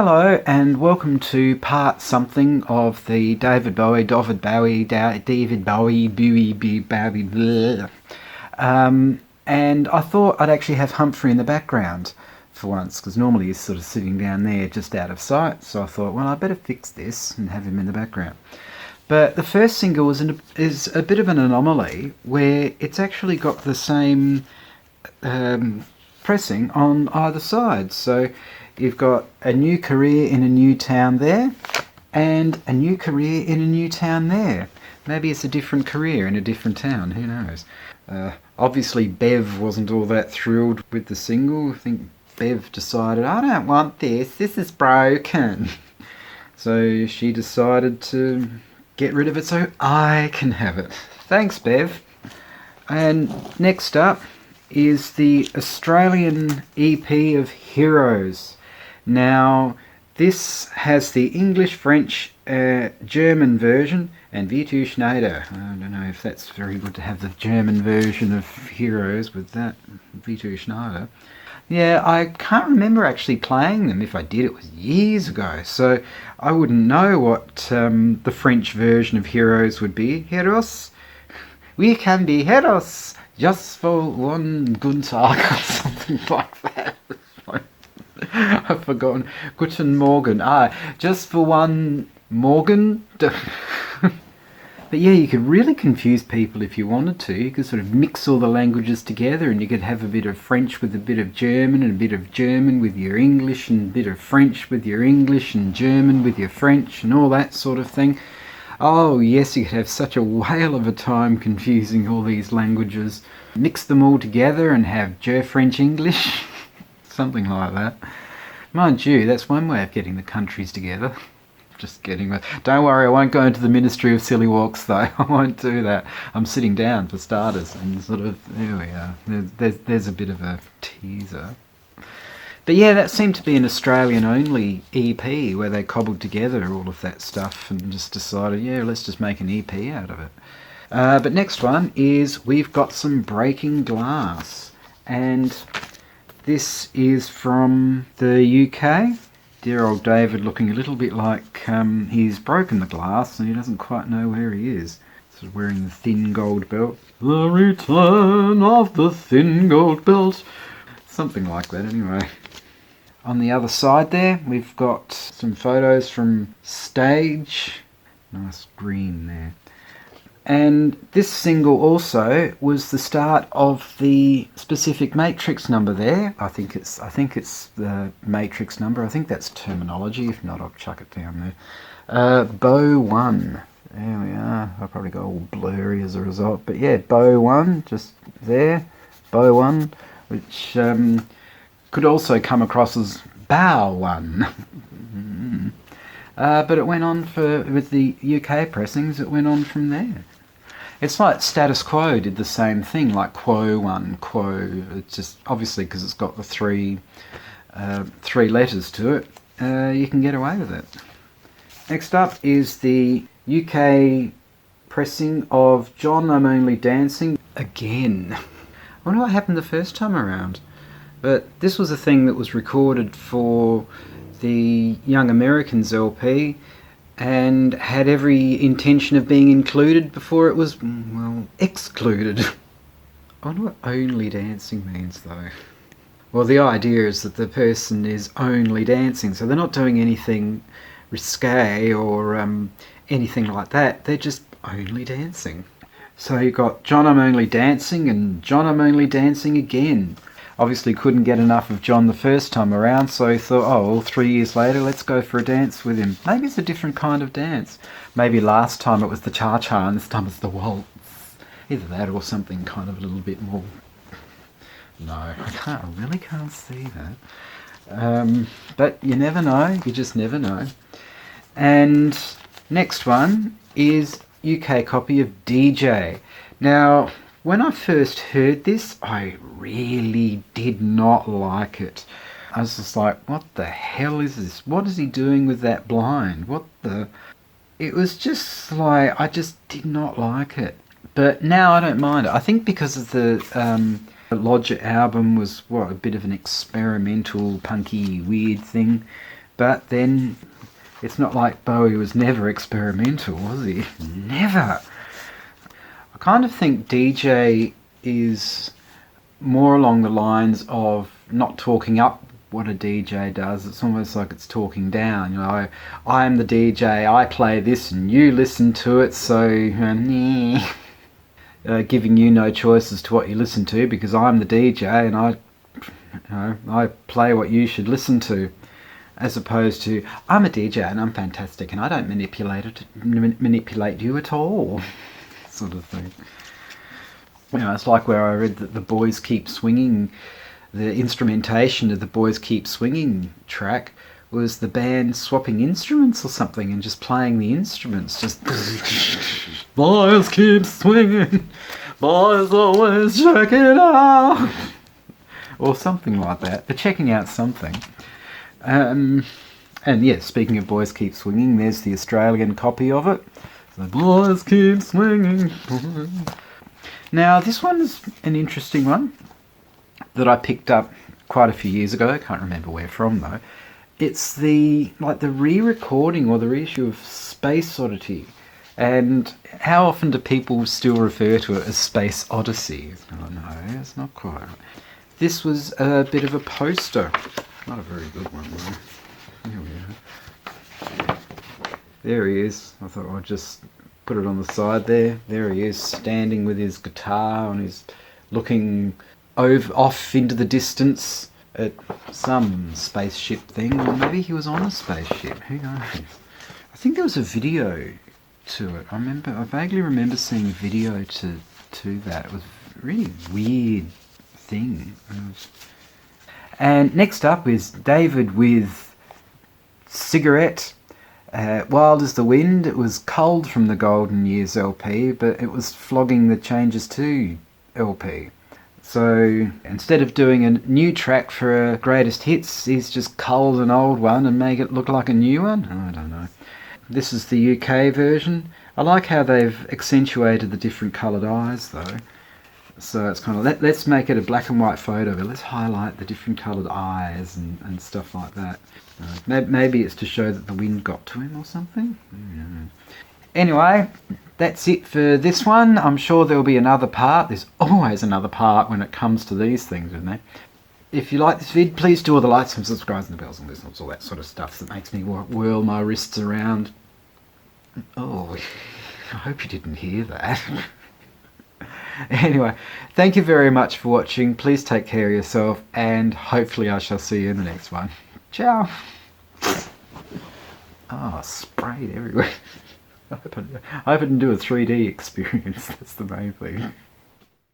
Hello and welcome to part something of the David Bowie, blah. And I thought I'd actually have Humphrey in the background for once, because normally he's sort of sitting down there just out of sight. So I thought, well, I better fix this and have him in the background. But the first single is a bit of an anomaly where it's actually got the same pressing on either side. So you've got a new career in a new town there and a new career in a new town there. Maybe it's a different career in a different town, who knows. Obviously Bev wasn't all that thrilled with the single. I think Bev decided, I don't want this is broken. So she decided to get rid of it so I can have it. Thanks, Bev. And next up is the Australian EP of Heroes. Now, this has the English, French, German version, and V2 Schneider. I don't know if that's very good to have the German version of Heroes with that V2 Schneider. Yeah, I can't remember actually playing them. If I did, it was years ago. So I wouldn't know what the French version of Heroes would be. Heroes? We can be heroes just for one good talk or something like that. I've forgotten. Guten Morgen. Just for one Morgen. But yeah, you could really confuse people if you wanted to. You could sort of mix all the languages together and you could have a bit of French with a bit of German and a bit of German with your English and a bit of French with your English and German with your French and all that sort of thing. Oh yes, you could have such a whale of a time confusing all these languages. Mix them all together and have French English. Something like that. Mind you, that's one way of getting the countries together. Just kidding. Don't worry, I won't go into the Ministry of Silly Walks though. I won't do that. I'm sitting down for starters and sort of, there we are. There's a bit of a teaser. But yeah, that seemed to be an Australian only EP where they cobbled together all of that stuff and just decided, yeah, let's just make an EP out of it. But next one is We've Got Some Breaking Glass. And this is from the UK. Dear old David looking a little bit like he's broken the glass and he doesn't quite know where he is. Sort of wearing the thin gold belt. The return of the thin gold belt. Something like that anyway. On the other side there, we've got some photos from stage. Nice green there. And this single also was the start of the specific Matrix number there. I think it's the Matrix number. I think that's terminology. If not, I'll chuck it down there. Bow 1. There we are. I probably got all blurry as a result. But yeah, Bow 1, just there. Bow 1, which could also come across as Bow 1. But it went on with the UK pressings, it went on from there. It's like Status Quo did the same thing, like Quo 1, Quo. It's just obviously because it's got the three letters to it, you can get away with it. Next up is the UK pressing of John, I'm Only Dancing again. I wonder what happened the first time around. But this was a thing that was recorded for the Young Americans LP and had every intention of being included before it was, well, excluded. I wonder what only dancing means though. Well, the idea is that the person is only dancing, so they're not doing anything risque or anything like that, they're just only dancing. So you've got John, I'm Only Dancing and John, I'm Only Dancing again. Obviously couldn't get enough of John the first time around, so he thought, oh, well, 3 years later, let's go for a dance with him. Maybe it's a different kind of dance. Maybe last time it was the cha-cha and this time it's the waltz. Either that or something kind of a little bit more... No, I really can't see that. But you never know, you just never know. And next one is UK copy of DJ. Now, when I first heard this, I really did not like it. I was just like, what the hell is this? What is he doing with that blind? What the... It was just like, I just did not like it. But now I don't mind it. I think because of the Lodger album was, a bit of an experimental, punky, weird thing. But then it's not like Bowie was never experimental, was he? Never. I kind of think DJ is more along the lines of not talking up what a DJ does. It's almost like it's talking down. You know, I am the DJ, I play this and you listen to it, so giving you no choice as to what you listen to because I'm the DJ and I play what you should listen to. As opposed to, I'm a DJ and I'm fantastic and I don't manipulate you at all, sort of thing. You know, it's like where I read that the Boys Keep Swinging, the instrumentation of the Boys Keep Swinging track was the band swapping instruments or something and just playing the instruments, just Boys keep swinging, boys always check it out, or something like that. They're checking out something. And yeah, speaking of Boys Keep Swinging, there's the Australian copy of it. So, Boys Keep Swinging. Now, this one's an interesting one that I picked up quite a few years ago. I can't remember where from, though. It's the re-recording or the reissue of Space Oddity. And how often do people still refer to it as Space Odyssey? Oh, no, it's not quite right. This was a bit of a poster. Not a very good one, though. Here we go. There he is. I thought I'd just put it on the side there. There he is, standing with his guitar and he's looking off into the distance at some spaceship thing, or maybe he was on a spaceship. Who knows? I think there was a video to it. I vaguely remember seeing a video to that. It was a really weird thing. And next up is David with Cigarette. Wild as the Wind. It was culled from the Golden Years LP, but it was flogging the Changes 2 LP. So instead of doing a new track for a greatest hits, he's just culled an old one and make it look like a new one? I don't know. This is the UK version. I like how they've accentuated the different coloured eyes though. So it's kind of, let's make it a black and white photo, but let's highlight the different coloured eyes and stuff like that. Maybe it's to show that the wind got to him or something. Anyway, that's it for this one. I'm sure there'll be another part. There's always another part when it comes to these things, isn't there? If you like this vid, please do all the likes and subscribes and the bells and whistles, all that sort of stuff that makes me whirl my wrists around. Oh, I hope you didn't hear that. Anyway, thank you very much for watching. Please take care of yourself, and hopefully I shall see you in the next one. Ciao. Oh, sprayed everywhere. I hope I didn't do a 3D experience. That's the main thing.